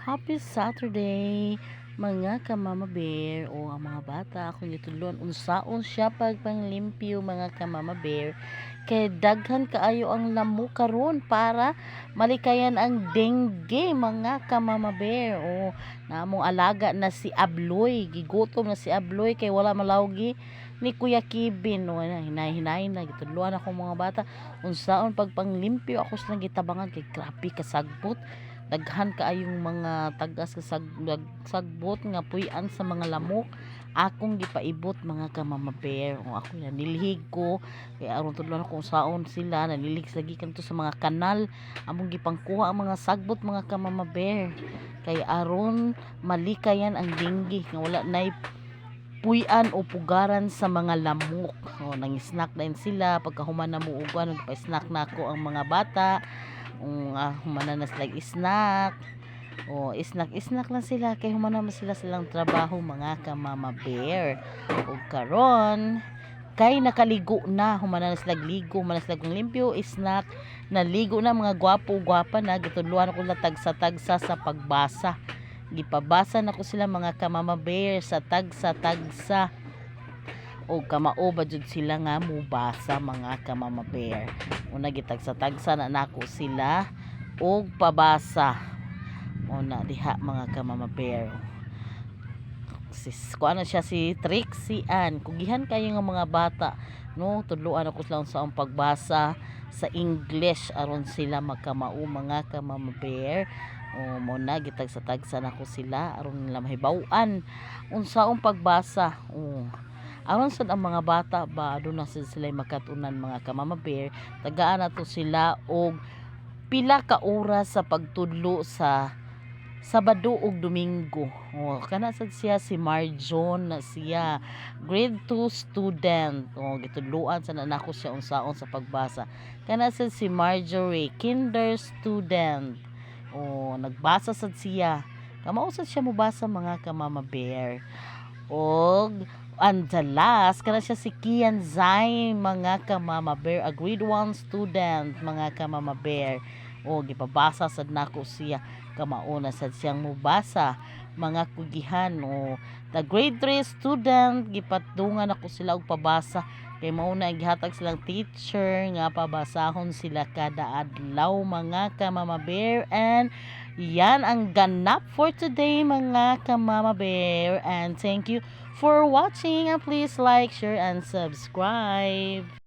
Happy Saturday mga kamama bear o ang mga bata akong gitulon unsaon siya pagpanglimpyo mga kamama bear kay daghan kaayo ang lamo karon para malikayan ang dengue mga kamama bear o namong alaga na si Abloy gigutom na si Abloy kay wala malawgi ni Kuya Kibin o hinay-hinay na gituluan ako mga bata unsaon pagpanglimpyo ako silang gitabangan kay grabe kasagbot daghan kaayong mga tagas sa sagbot nga puy-an sa mga lamok akong gipaibot mga kamama bear o ako nanilhig ko kay aron tudlon ako saon sila nanilhig lagi kanto sa mga kanal among gipangkuha ang mga sagbot mga kamama bear kay aron malikayan ang dengue nga wala nay puy-an o pugaran sa mga lamok o nang-snack din sila pagkahuman na muugan nagpa-snack na ako ang mga bata humana na sila snack o snack lang sila kay humana na sila silang trabaho mga kamama bear o karon kay nakaligo na humana na sila ligo humana sila kung limpyo snack naligo na mga gwapo gwapa na gitudluan ko na tagsa sa pagbasa gipabasa na ko sila mga kamama bear sa tagsa o kamao ba jud sila nga mubasa mga kamama bear una gitagsa na nako sila og pabasa una diha mga kamama bear kuan na siya si Trixie Ann kugihan kayo nga mga bata no tudloan ako sila sa pagbasa sa English aron sila magkamao mga kamama bear o mo na gitagsa nako sila aron nila mahibaw-an unsaong pagbasa aron sad ang mga bata ba aduna sila makatunan mga kamama bear tagaan nato sila og pila ka oras sa pagtudlo sa Sabado ug Domingo kana sad siya si Marjon na siya grade 2 student gitudloan sa nako siya unsaon sa pagbasa kana sad si Marjorie kinder student nagbasa sad siya kamao sad siya mobasa mga kamama bear og and the last kana siya si Kian Zay mga kamama bear a grade 1 student mga kamama bear gipabasa sad nako siya kamao na sad siyang mobasa mga kugihan the grade 3 student gipatungan ako sila og pabasa kay mao na gihatag silang teacher nga pabasahon sila kada adlaw mga kamama bear and yan ang ganap for today mga kamama bear and thank you for watching and please like, share and subscribe.